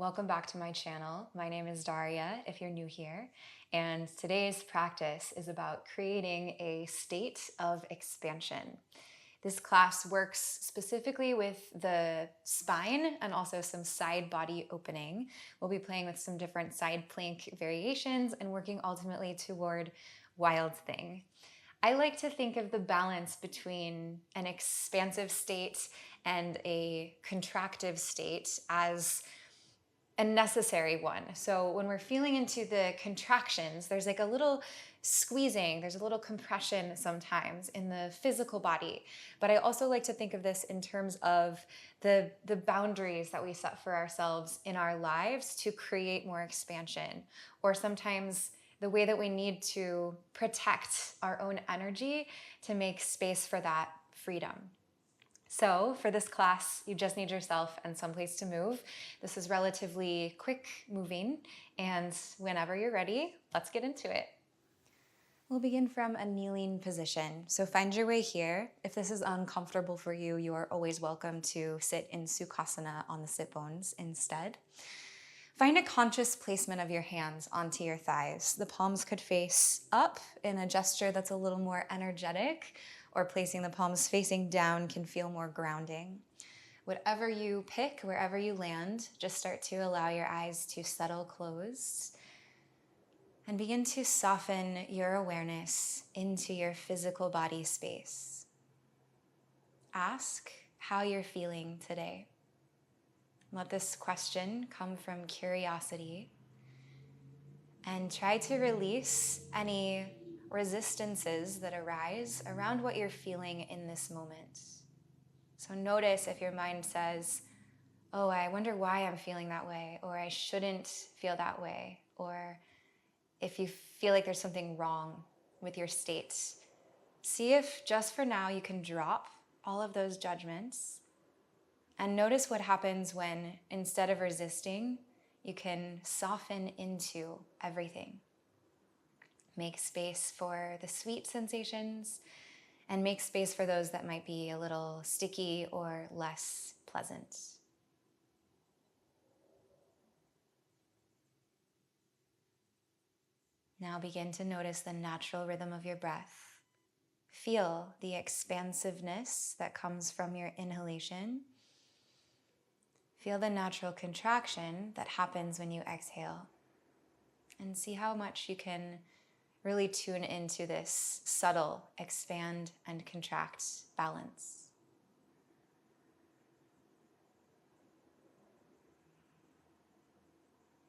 welcome back to my channel. My name is Daria, if you're new here, and today's practice is about creating a state of expansion. This class works specifically with the spine and also some side body opening. We'll be playing with some different side plank variations and working ultimately toward wild thing. I like to think of the balance between an expansive state and a contractive state as a necessary one. So when we're feeling into the contractions, there's like a little squeezing, there's a little compression sometimes in the physical body. But I also like to think of this in terms of the boundaries that we set for ourselves in our lives to create more expansion, or sometimes the way that we need to protect our own energy to make space for that freedom. So for this class, you just need yourself and someplace to move. This is relatively quick moving, and whenever you're ready, let's get into it. We'll begin from a kneeling position. So find your way here. If this is uncomfortable for you, you are always welcome to sit in Sukhasana on the sit bones instead. Find a conscious placement of your hands onto your thighs. The palms could face up in a gesture that's a little more energetic, or placing the palms facing down can feel more grounding. Whatever you pick, wherever you land, just start to allow your eyes to settle closed and begin to soften your awareness into your physical body space. Ask how you're feeling today. Let this question come from curiosity, and try to release any resistances that arise around what you're feeling in this moment. So notice if your mind says, oh, I wonder why I'm feeling that way, or I shouldn't feel that way, or if you feel like there's something wrong with your state. See if just for now you can drop all of those judgments. And notice what happens when, instead of resisting, you can soften into everything. Make space for the sweet sensations, and make space for those that might be a little sticky or less pleasant. Now begin to notice the natural rhythm of your breath. Feel the expansiveness that comes from your inhalation. Feel the natural contraction that happens when you exhale, and see how much you can really tune into this subtle expand and contract balance.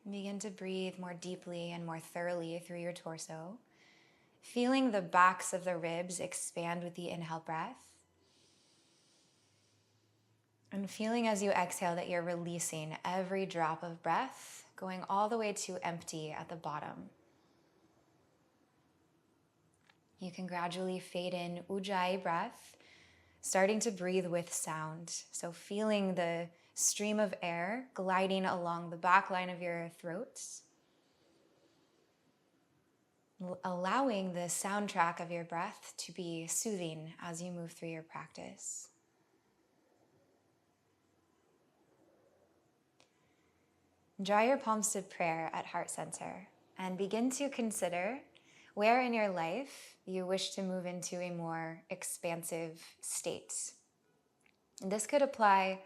Begin to breathe more deeply and more thoroughly through your torso, feeling the backs of the ribs expand with the inhale breath. And feeling as you exhale that you're releasing every drop of breath, going all the way to empty at the bottom. You can gradually fade in Ujjayi breath, starting to breathe with sound. So feeling the stream of air gliding along the back line of your throat, allowing the soundtrack of your breath to be soothing as you move through your practice. Draw your palms to prayer at heart center and begin to consider where in your life you wish to move into a more expansive state. And this could apply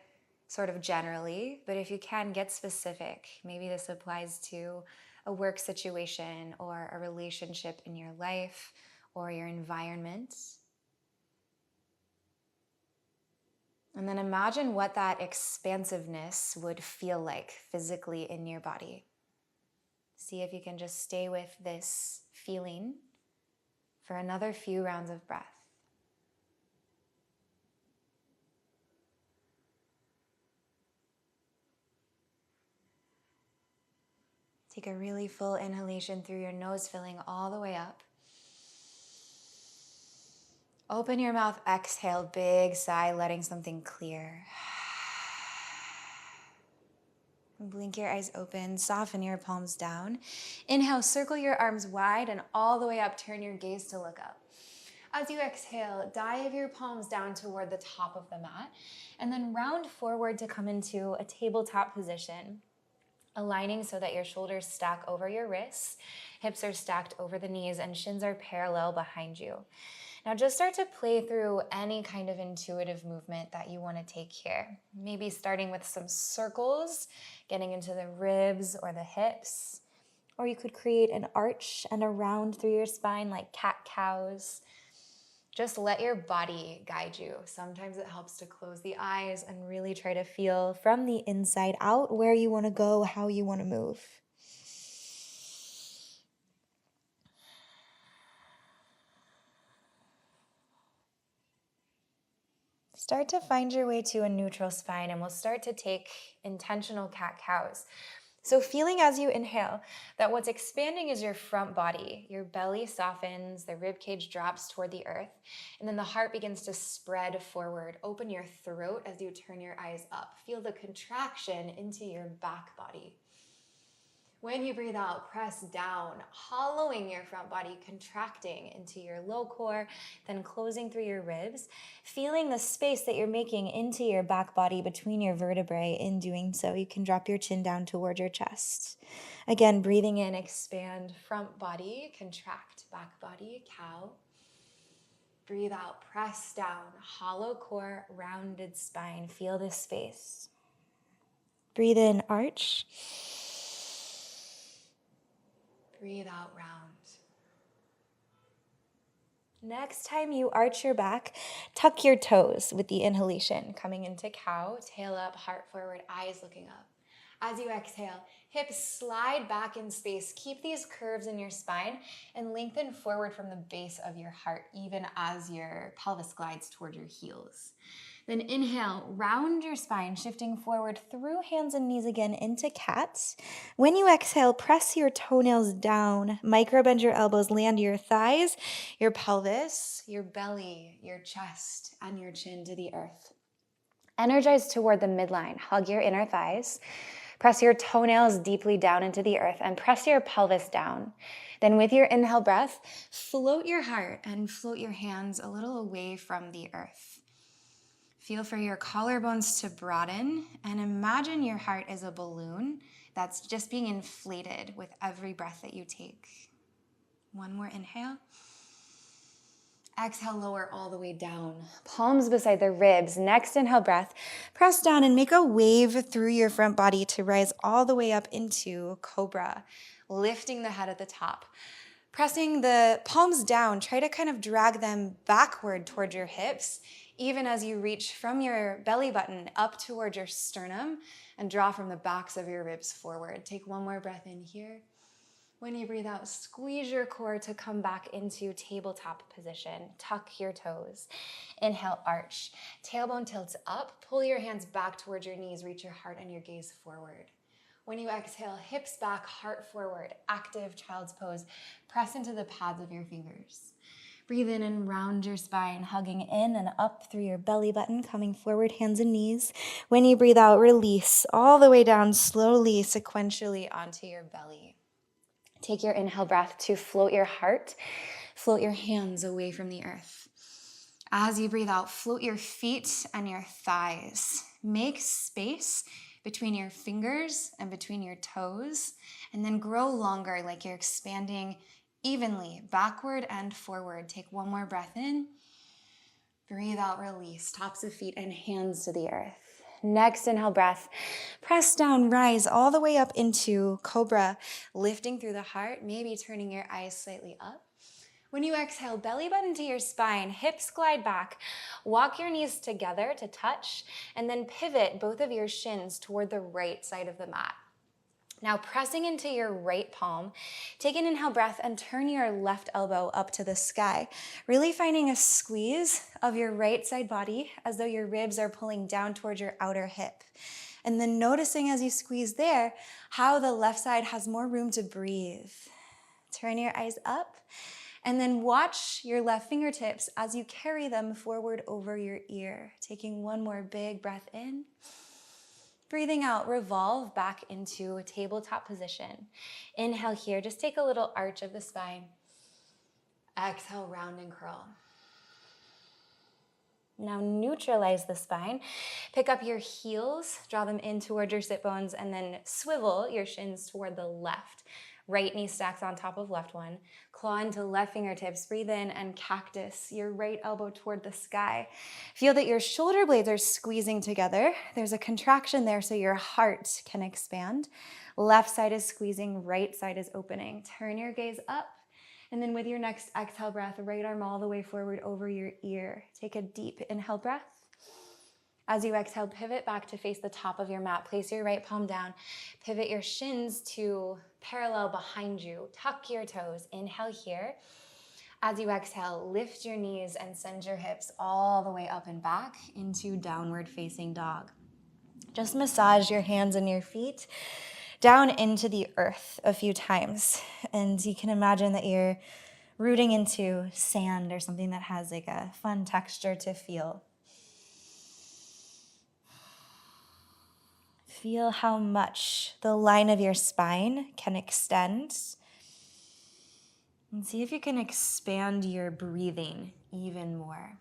sort of generally, but if you can, get specific. Maybe this applies to a work situation or a relationship in your life or your environment. And then imagine what that expansiveness would feel like physically in your body. See if you can just stay with this feeling for another few rounds of breath. Take a really full inhalation through your nose, filling all the way up. Open your mouth, exhale, big sigh, letting something clear. Blink your eyes open, soften your palms down. Inhale, circle your arms wide and all the way up, turn your gaze to look up. As you exhale, dive your palms down toward the top of the mat, and then round forward to come into a tabletop position. Aligning so that your shoulders stack over your wrists, hips are stacked over the knees, and shins are parallel behind you. Now just start to play through any kind of intuitive movement that you want to take here. Maybe starting with some circles, getting into the ribs or the hips. Or you could create an arch and a round through your spine like cat-cows. Just let your body guide you. Sometimes it helps to close the eyes and really try to feel from the inside out where you want to go, how you want to move. Start to find your way to a neutral spine, and we'll start to take intentional cat-cows. So feeling as you inhale that what's expanding is your front body. Your belly softens, the rib cage drops toward the earth, and then the heart begins to spread forward. Open your throat as you turn your eyes up. Feel the contraction into your back body. When you breathe out, press down, hollowing your front body, contracting into your low core, then closing through your ribs, feeling the space that you're making into your back body between your vertebrae. In doing so, you can drop your chin down toward your chest. Again, breathing in, expand front body, contract back body, cow. Breathe out, press down, hollow core, rounded spine. Feel this space. Breathe in, arch. Breathe out, round. Next time you arch your back, tuck your toes with the inhalation. Coming into cow, tail up, heart forward, eyes looking up. As you exhale, hips slide back in space. Keep these curves in your spine and lengthen forward from the base of your heart, even as your pelvis glides toward your heels. Then inhale, round your spine, shifting forward through hands and knees again into cat. When you exhale, press your toenails down, micro bend your elbows, land your thighs, your pelvis, your belly, your chest, and your chin to the earth. Energize toward the midline, hug your inner thighs. Press your toenails deeply down into the earth and press your pelvis down. Then with your inhale breath, float your heart and float your hands a little away from the earth. Feel for your collarbones to broaden and imagine your heart is a balloon that's just being inflated with every breath that you take. One more inhale. Exhale, lower all the way down. Palms beside the ribs. Next inhale breath. Press down and make a wave through your front body to rise all the way up into cobra, lifting the head at the top. Pressing the palms down, try to kind of drag them backward toward your hips, even as you reach from your belly button up toward your sternum and draw from the backs of your ribs forward. Take one more breath in here. When you breathe out, squeeze your core to come back into tabletop position. Tuck your toes. Inhale, arch. Tailbone tilts up. Pull your hands back towards your knees. Reach your heart and your gaze forward. When you exhale, hips back, heart forward. Active child's pose. Press into the pads of your fingers. Breathe in and round your spine, hugging in and up through your belly button, coming forward, hands and knees. When you breathe out, release all the way down slowly, sequentially onto your belly. Take your inhale breath to float your heart, float your hands away from the earth. As you breathe out, float your feet and your thighs. Make space between your fingers and between your toes, and then grow longer like you're expanding evenly, backward and forward. Take one more breath in. Breathe out, release, tops of feet and hands to the earth. Next inhale breath, press down, rise all the way up into cobra, lifting through the heart, maybe turning your eyes slightly up. When you exhale, belly button to your spine, hips glide back, walk your knees together to touch, and then pivot both of your shins toward the right side of the mat. Now pressing into your right palm, take an inhale breath and turn your left elbow up to the sky, really finding a squeeze of your right side body as though your ribs are pulling down towards your outer hip. And then noticing as you squeeze there, how the left side has more room to breathe. Turn your eyes up and then watch your left fingertips as you carry them forward over your ear. Taking one more big breath in. Breathing out, revolve back into a tabletop position. Inhale here, just take a little arch of the spine. Exhale, round and curl. Now neutralize the spine. Pick up your heels, draw them in toward your sit bones, and then swivel your shins toward the left. Right knee stacks on top of left one. Claw into left fingertips. Breathe in and cactus your right elbow toward the sky. Feel that your shoulder blades are squeezing together. There's a contraction there so your heart can expand. Left side is squeezing, right side is opening. Turn your gaze up. And then with your next exhale breath, right arm all the way forward over your ear. Take a deep inhale breath. As you exhale, pivot back to face the top of your mat. Place your right palm down. Pivot your shins to parallel behind you. Tuck your toes. Inhale here. As you exhale, lift your knees and send your hips all the way up and back into downward facing dog. Just massage your hands and your feet down into the earth a few times. And you can imagine that you're rooting into sand or something that has like a fun texture to feel. Feel how much the line of your spine can extend. And see if you can expand your breathing even more.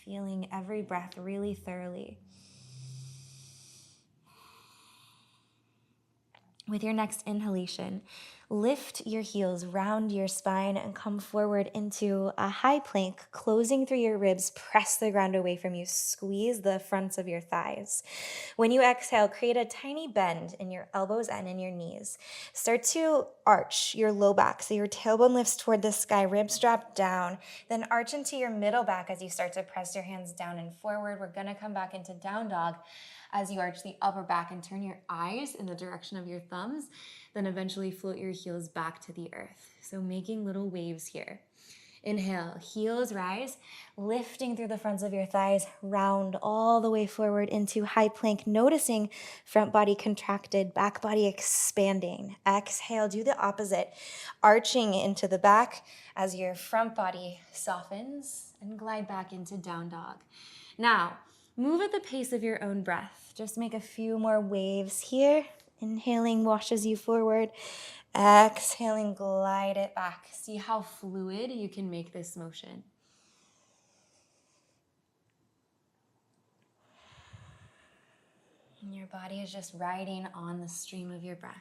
Feeling every breath really thoroughly. With your next inhalation, lift your heels, round your spine, and come forward into a high plank, closing through your ribs. Press the ground away from you. Squeeze the fronts of your thighs. When you exhale, create a tiny bend in your elbows and in your knees. Start to arch your low back, so your tailbone lifts toward the sky, ribs drop down. Then arch into your middle back as you start to press your hands down and forward. We're gonna come back into down dog as you arch the upper back and turn your eyes in the direction of your thumbs, then eventually float your heels back to the earth. So making little waves here. Inhale, heels rise, lifting through the fronts of your thighs, round all the way forward into high plank, noticing front body contracted, back body expanding. Exhale, do the opposite, arching into the back as your front body softens and glide back into down dog. Now, move at the pace of your own breath. Just make a few more waves here. Inhaling washes you forward. Exhaling, glide it back. See how fluid you can make this motion. And your body is just riding on the stream of your breath.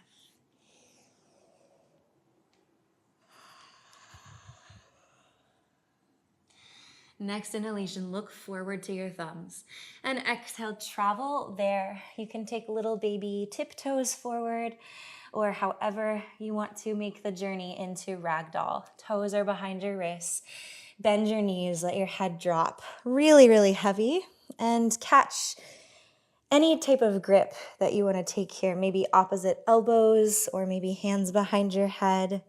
Next inhalation, look forward to your thumbs. And exhale, travel there. You can take little baby tiptoes forward, or however you want to make the journey into ragdoll. Toes are behind your wrists. Bend your knees, let your head drop. Really, really heavy. And catch any type of grip that you want to take here. Maybe opposite elbows, or maybe hands behind your head.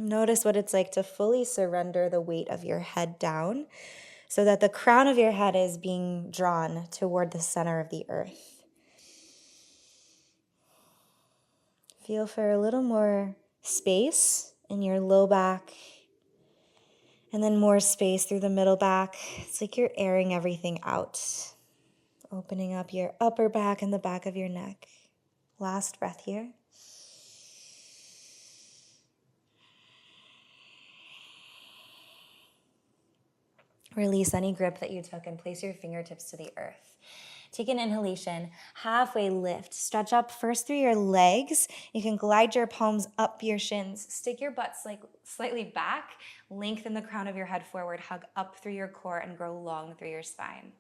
Notice what it's like to fully surrender the weight of your head down so that the crown of your head is being drawn toward the center of the earth. Feel for a little more space in your low back, and then more space through the middle back. It's like you're airing everything out, opening up your upper back and the back of your neck. Last breath here. Release any grip that you took and place your fingertips to the earth. Take an inhalation, halfway lift. Stretch up first through your legs. You can glide your palms up your shins. Stick your butt slightly back. Lengthen the crown of your head forward. Hug up through your core and grow long through your spine.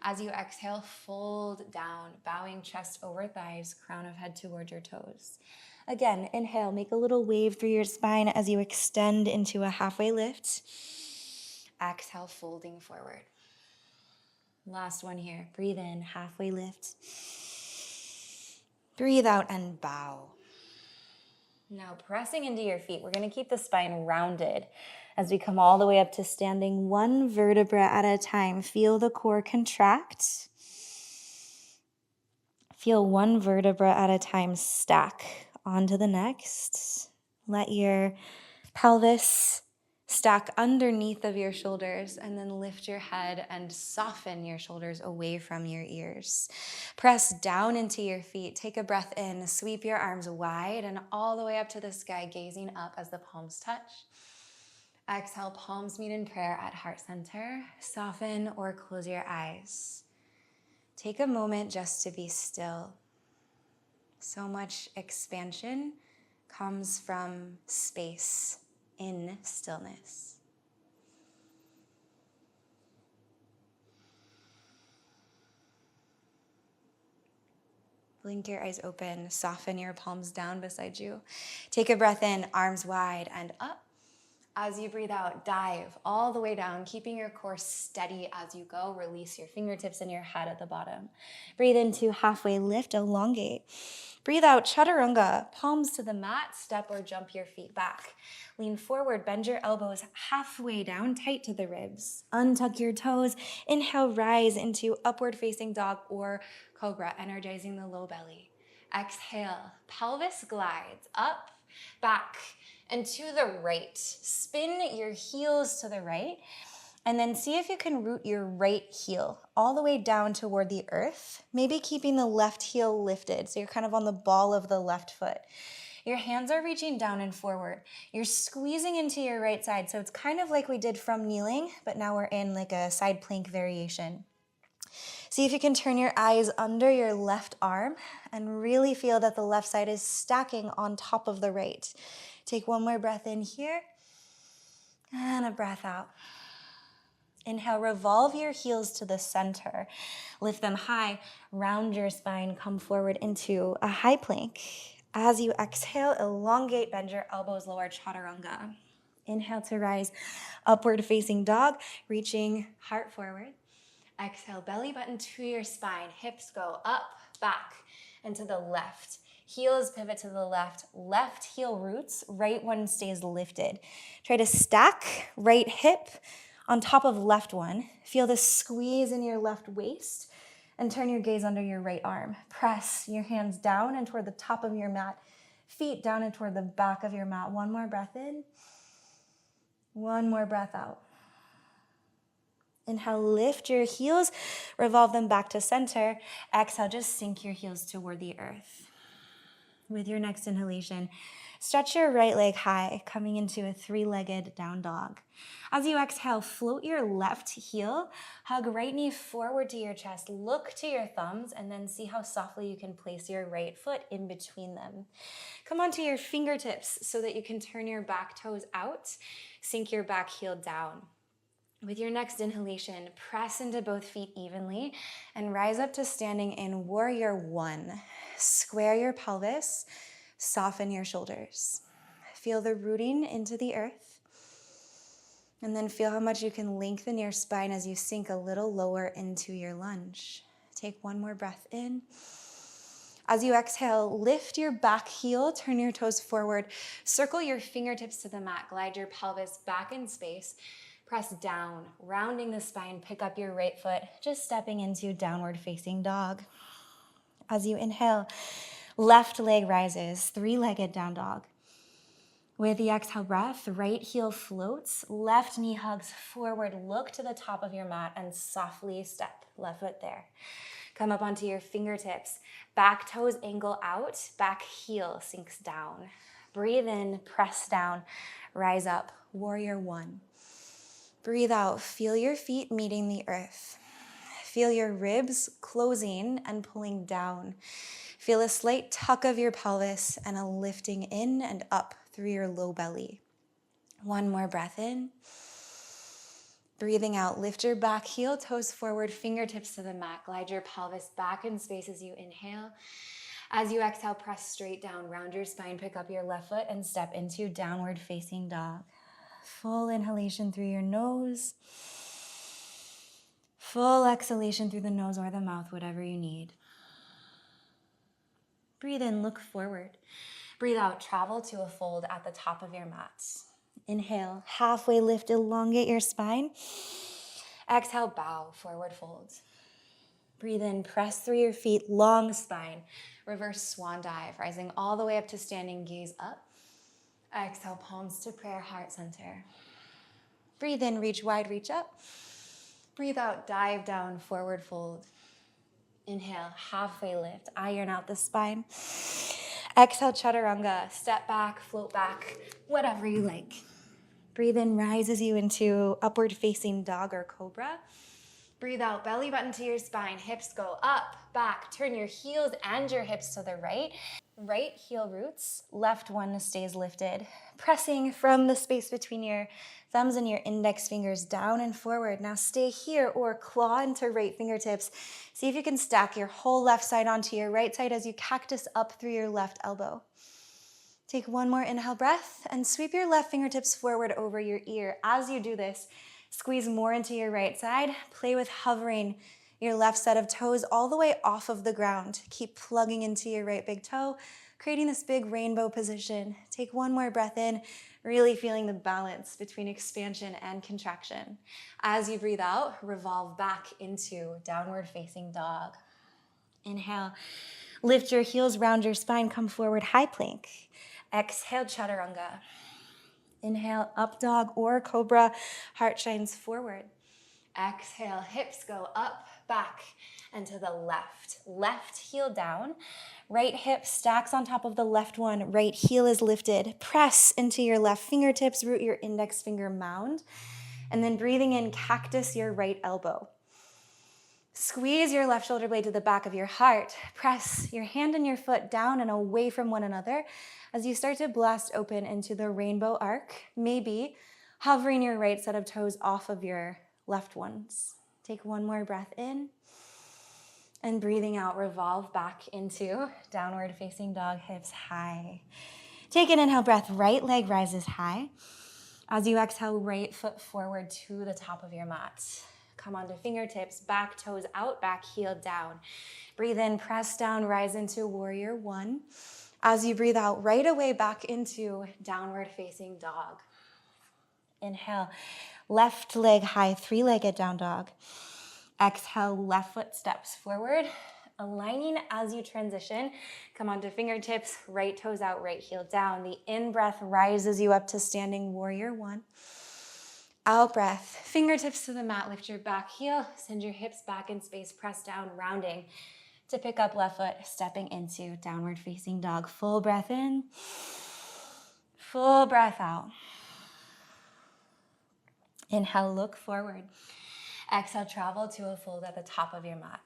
As you exhale, fold down, bowing chest over thighs, crown of head toward your toes. Again, inhale, make a little wave through your spine as you extend into a halfway lift. Exhale, folding forward. Last one here. Breathe in, halfway lift. Breathe out and bow. Now pressing into your feet, we're going to keep the spine rounded as we come all the way up to standing, one vertebra at a time. Feel the core contract. Feel one vertebra at a time stack onto the next. Let your pelvis Stack underneath of your shoulders and then lift your head and soften your shoulders away from your ears. Press down into your feet. Take a breath in. Sweep your arms wide and all the way up to the sky, gazing up as the palms touch. Exhale, palms meet in prayer at heart center. Soften or close your eyes. Take a moment just to be still. So much expansion comes from space in stillness. Blink your eyes open, soften your palms down beside you. Take a breath in, arms wide and up. As you breathe out, dive all the way down, keeping your core steady as you go. Release your fingertips and your head at the bottom. Breathe into halfway lift, elongate. Breathe out, chaturanga, palms to the mat, step or jump your feet back. Lean forward, bend your elbows halfway down, tight to the ribs. Untuck your toes. Inhale, rise into upward facing dog or cobra, energizing the low belly. Exhale, pelvis glides up, back, and to the right. Spin your heels to the right, and then see if you can root your right heel all the way down toward the earth, maybe keeping the left heel lifted, so you're kind of on the ball of the left foot. Your hands are reaching down and forward. You're squeezing into your right side, so it's kind of like we did from kneeling, but now we're in like a side plank variation. See if you can turn your eyes under your left arm and really feel that the left side is stacking on top of the right. Take one more breath in here and a breath out. Inhale, revolve your heels to the center. Lift them high, round your spine, come forward into a high plank. As you exhale, elongate, bend your elbows, lower chaturanga. Inhale to rise, upward facing dog, reaching heart forward. Exhale, belly button to your spine, hips go up, back, and to the left. Heels pivot to the left, left heel roots, right one stays lifted. Try to stack right hip on top of left one. Feel the squeeze in your left waist and turn your gaze under your right arm. Press your hands down and toward the top of your mat, feet down and toward the back of your mat. One more breath in, one more breath out. Inhale, lift your heels, revolve them back to center. Exhale, just sink your heels toward the earth. With your next inhalation, stretch your right leg high, coming into a three-legged down dog. As you exhale, float your left heel, hug right knee forward to your chest, look to your thumbs, and then see how softly you can place your right foot in between them. Come onto your fingertips so that you can turn your back toes out, sink your back heel down. With your next inhalation, press into both feet evenly and rise up to standing in warrior one. Square your pelvis, soften your shoulders. Feel the rooting into the earth. And then feel how much you can lengthen your spine as you sink a little lower into your lunge. Take one more breath in. As you exhale, lift your back heel, turn your toes forward, circle your fingertips to the mat, glide your pelvis back in space. Press down, rounding the spine, pick up your right foot, just stepping into downward facing dog. As you inhale, left leg rises, three-legged down dog. With the exhale breath, right heel floats, left knee hugs forward, look to the top of your mat and softly step, left foot there. Come up onto your fingertips, back toes angle out, back heel sinks down. Breathe in, press down, rise up, warrior one. Breathe out, feel your feet meeting the earth. Feel your ribs closing and pulling down. Feel a slight tuck of your pelvis and a lifting in and up through your low belly. One more breath in. Breathing out, lift your back heel, toes forward, fingertips to the mat. Glide your pelvis back in space as you inhale. As you exhale, press straight down, round your spine, pick up your left foot and step into downward facing dog. Full inhalation through your nose. Full exhalation through the nose or the mouth, whatever you need. Breathe in, look forward. Breathe out, travel to a fold at the top of your mats. Inhale, halfway lift, elongate your spine. Exhale, bow, forward fold. Breathe in, press through your feet, long spine. Reverse swan dive, rising all the way up to standing, gaze up. Exhale, palms to prayer, heart center. Breathe in, reach wide, reach up. Breathe out, dive down, forward fold. Inhale, halfway lift, iron out the spine. Exhale, chaturanga, step back, float back, whatever you like. Breathe in, rises you into upward facing dog or cobra. Breathe out, belly button to your spine, hips go up, back. Turn your heels and your hips to the right. Right heel roots, left one stays lifted. Pressing from the space between your thumbs and your index fingers down and forward. Now stay here or claw into right fingertips. See if you can stack your whole left side onto your right side as you cactus up through your left elbow. Take one more inhale breath and sweep your left fingertips forward over your ear. As you do this, squeeze more into your right side. Play with hovering your left set of toes all the way off of the ground. Keep plugging into your right big toe, creating this big rainbow position. Take one more breath in, really feeling the balance between expansion and contraction. As you breathe out, revolve back into downward facing dog. Inhale, lift your heels, round your spine, come forward, high plank. Exhale, chaturanga. Inhale, up dog or cobra, heart shines forward. Exhale, hips go up, back, and to the left. Left heel down, right hip stacks on top of the left one, right heel is lifted. Press into your left fingertips, root your index finger mound, and then breathing in, cactus your right elbow. Squeeze your left shoulder blade to the back of your heart. Press your hand and your foot down and away from one another as you start to blast open into the rainbow arc, maybe hovering your right set of toes off of your left ones. Take one more breath in and breathing out, revolve back into downward facing dog, hips high. Take an inhale breath, right leg rises high. As you exhale, right foot forward to the top of your mat. Come onto fingertips, back toes out, back heel down. Breathe in, press down, rise into warrior one. As you breathe out, right away back into downward facing dog. Inhale, left leg high, three-legged down dog. Exhale, left foot steps forward. Aligning as you transition, come onto fingertips, right toes out, right heel down. The in-breath rises you up to standing warrior one. Out breath, fingertips to the mat, lift your back heel, send your hips back in space, press down, rounding to pick up left foot, stepping into downward facing dog. Full breath in, full breath out. Inhale, look forward. Exhale, travel to a fold at the top of your mat.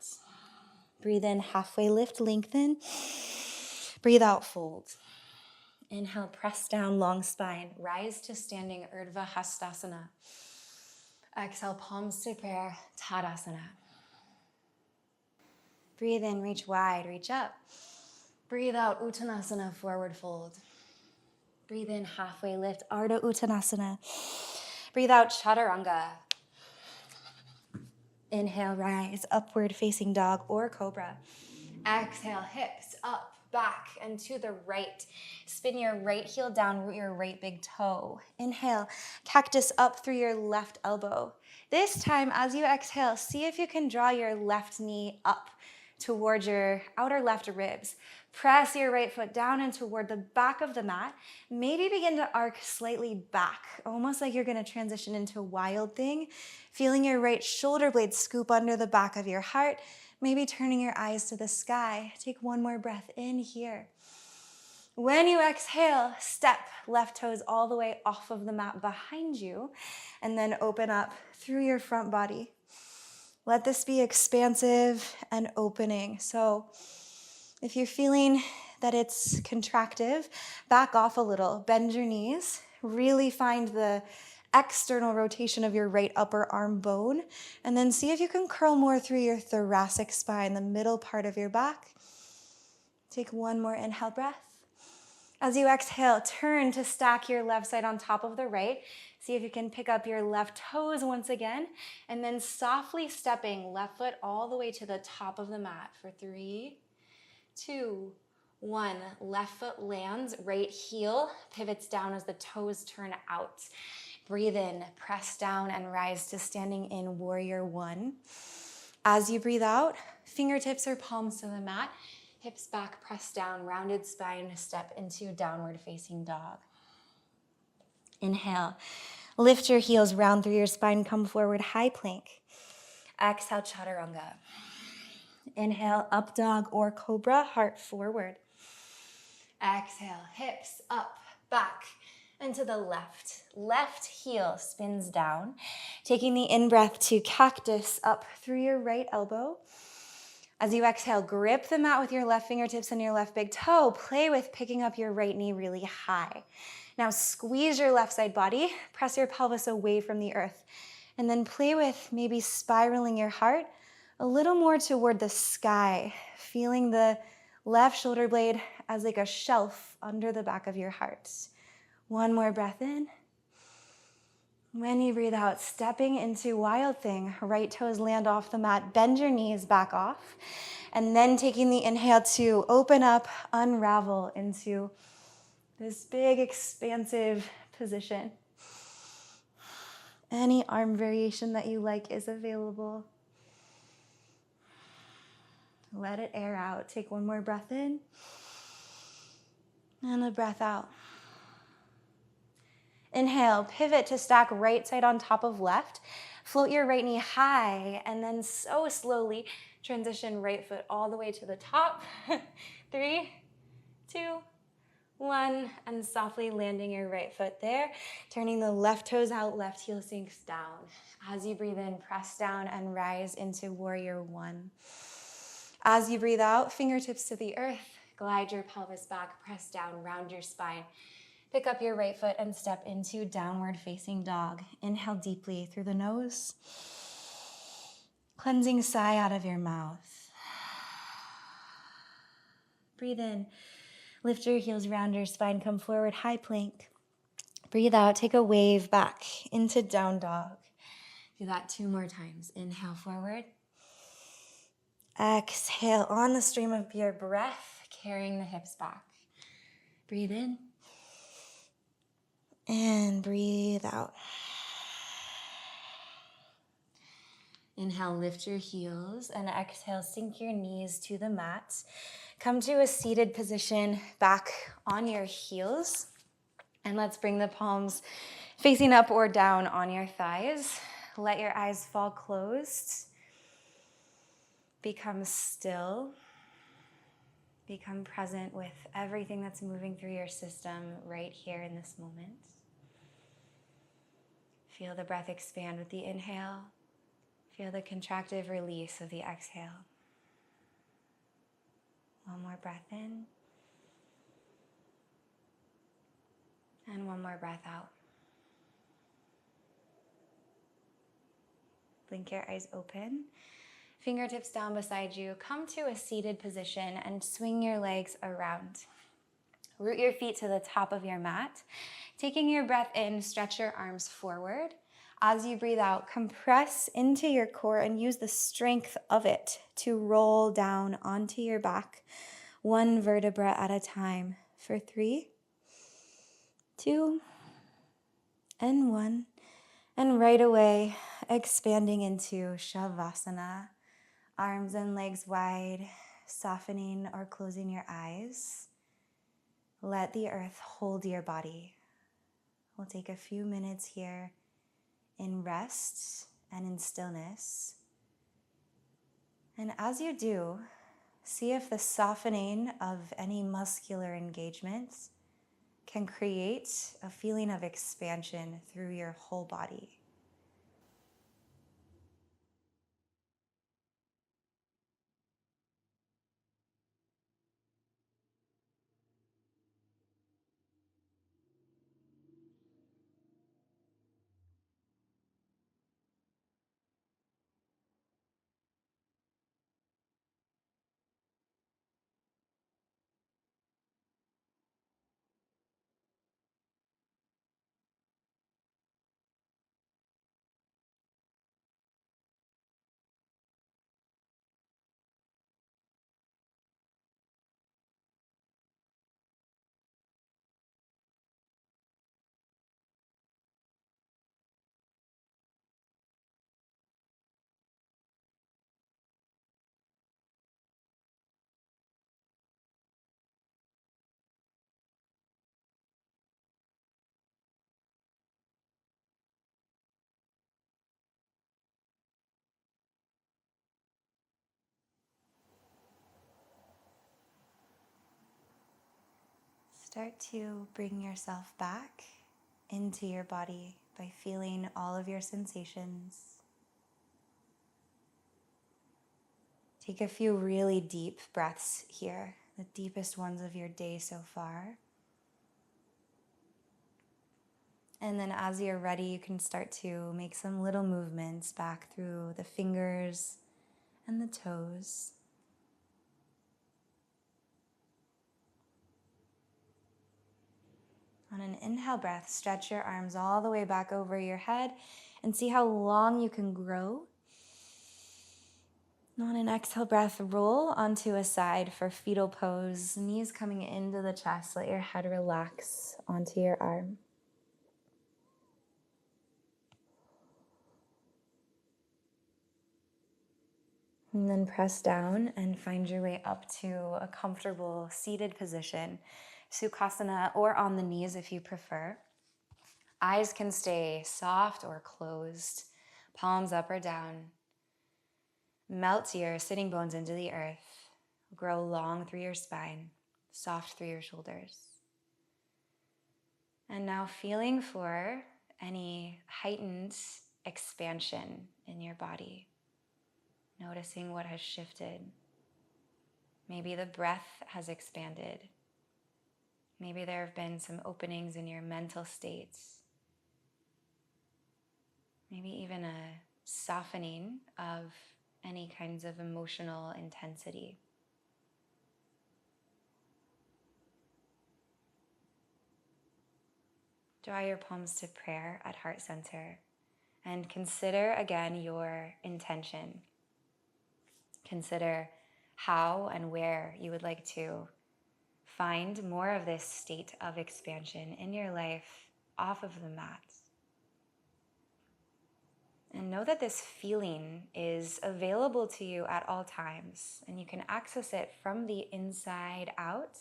Breathe in, halfway lift, lengthen. Breathe out, fold. Inhale, press down, long spine. Rise to standing, Urdhva Hastasana. Exhale, palms to prayer, Tadasana. Breathe in, reach wide, reach up. Breathe out, Uttanasana, forward fold. Breathe in, halfway lift, Ardha Uttanasana. Breathe out, Chaturanga. Inhale, rise, upward facing dog or cobra. Exhale, hips up, back, and to the right. Spin your right heel down, root your right big toe. Inhale, cactus up through your left elbow. This time, as you exhale, see if you can draw your left knee up towards your outer left ribs. Press your right foot down and toward the back of the mat. Maybe begin to arc slightly back, almost like you're gonna transition into wild thing. Feeling your right shoulder blade scoop under the back of your heart. Maybe turning your eyes to the sky. Take one more breath in here. When you exhale, step left toes all the way off of the mat behind you, and then open up through your front body. Let this be expansive and opening. So if you're feeling that it's contractive, back off a little, bend your knees, really find the external rotation of your right upper arm bone, and then see if you can curl more through your thoracic spine, the middle part of your back. Take one more inhale breath. As you exhale, turn to stack your left side on top of the right. See if you can pick up your left toes once again, and then softly stepping left foot all the way to the top of the mat for 3, 2, 1. Left foot lands, right heel pivots down as the toes turn out. Breathe in, press down, and rise to standing in warrior one. As you breathe out, fingertips or palms to the mat, hips back, press down, rounded spine, step into downward facing dog. Inhale, Lift your heels, round through your spine, come forward, high plank. Exhale, chaturanga. Inhale, up dog or cobra, heart forward. Exhale, hips up, back, and to the left. Left heel spins down. Taking the in-breath to cactus up through your right elbow. As you exhale, grip the mat with your left fingertips and your left big toe. Play with picking up your right knee really high. Now squeeze your left side body. Press your pelvis away from the earth. And then play with maybe spiraling your heart a little more toward the sky, feeling the left shoulder blade as like a shelf under the back of your heart. One more breath in. When you breathe out, stepping into wild thing, right toes land off the mat, bend your knees back off, and then taking the inhale to open up, unravel into this big expansive position. Any arm variation that you like is available. Let it air out. Take one more breath in and a breath out. Inhale, pivot to stack right side on top of left. Float your right knee high and then so slowly transition right foot all the way to the top. 3, 2, 1, and softly landing your right foot there. Turning the left toes out, left heel sinks down. As you breathe in, press down and rise into warrior one. As you breathe out, fingertips to the earth, glide your pelvis back, press down, round your spine. Pick up your right foot and step into downward facing dog. Inhale deeply through the nose. Cleansing sigh out of your mouth. Breathe in. Lift your heels, round your spine, come forward, high plank. Breathe out, take a wave back into down dog. Do that 2 more times. Inhale forward. Exhale on the stream of your breath, carrying the hips back. Breathe in. And breathe out. Inhale, lift your heels, and exhale, sink your knees to the mat. Come to a seated position back on your heels. And let's bring the palms facing up or down on your thighs. Let your eyes fall closed. Become still. Become present with everything that's moving through your system right here in this moment. Feel the breath expand with the inhale. Feel the contractive release of the exhale. One more breath in. And one more breath out. Blink your eyes open. Fingertips down beside you. Come to a seated position and swing your legs around. Root your feet to the top of your mat. Taking your breath in, stretch your arms forward. As you breathe out, compress into your core and use the strength of it to roll down onto your back, 1 vertebra at a time for 3, 2, and 1. And right away, expanding into Savasana, arms and legs wide, softening or closing your eyes. Let the earth hold your body. We'll take a few minutes here in rest and in stillness. And as you do, see if the softening of any muscular engagements can create a feeling of expansion through your whole body. Start to bring yourself back into your body by feeling all of your sensations. Take a few really deep breaths here, the deepest ones of your day so far. And then as you're ready, you can start to make some little movements back through the fingers and the toes. On an inhale breath, stretch your arms all the way back over your head and see how long you can grow. On an exhale breath, roll onto a side for fetal pose, knees coming into the chest. Let your head relax onto your arm. And then press down and find your way up to a comfortable seated position, Sukhasana, or on the knees if you prefer. Eyes can stay soft or closed, palms up or down. Melt your sitting bones into the earth. Grow long through your spine, soft through your shoulders. And now feeling for any heightened expansion in your body. Noticing what has shifted. Maybe the breath has expanded. Maybe there have been some openings in your mental states. Maybe even a softening of any kinds of emotional intensity. Draw your palms to prayer at heart center and consider again your intention. Consider how and where you would like to find more of this state of expansion in your life off of the mat. And know that this feeling is available to you at all times, and you can access it from the inside out.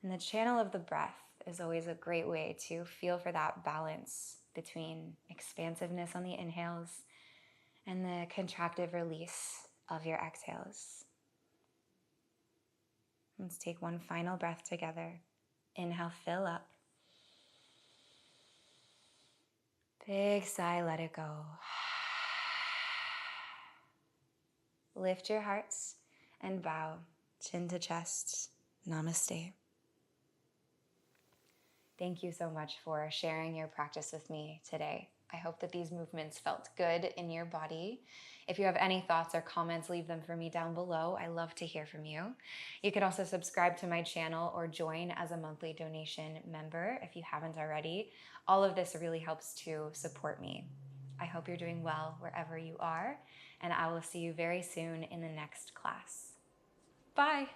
And the channel of the breath is always a great way to feel for that balance between expansiveness on the inhales and the contractive release of your exhales. Let's take one final breath together. Inhale, fill up. Big sigh, let it go. Lift your hearts and bow, chin to chest. Namaste. Thank you so much for sharing your practice with me today. I hope that these movements felt good in your body. If you have any thoughts or comments, leave them for me down below. I love to hear from you. You can also subscribe to my channel or join as a monthly donation member if you haven't already. All of this really helps to support me. I hope you're doing well wherever you are, and I will see you very soon in the next class. Bye.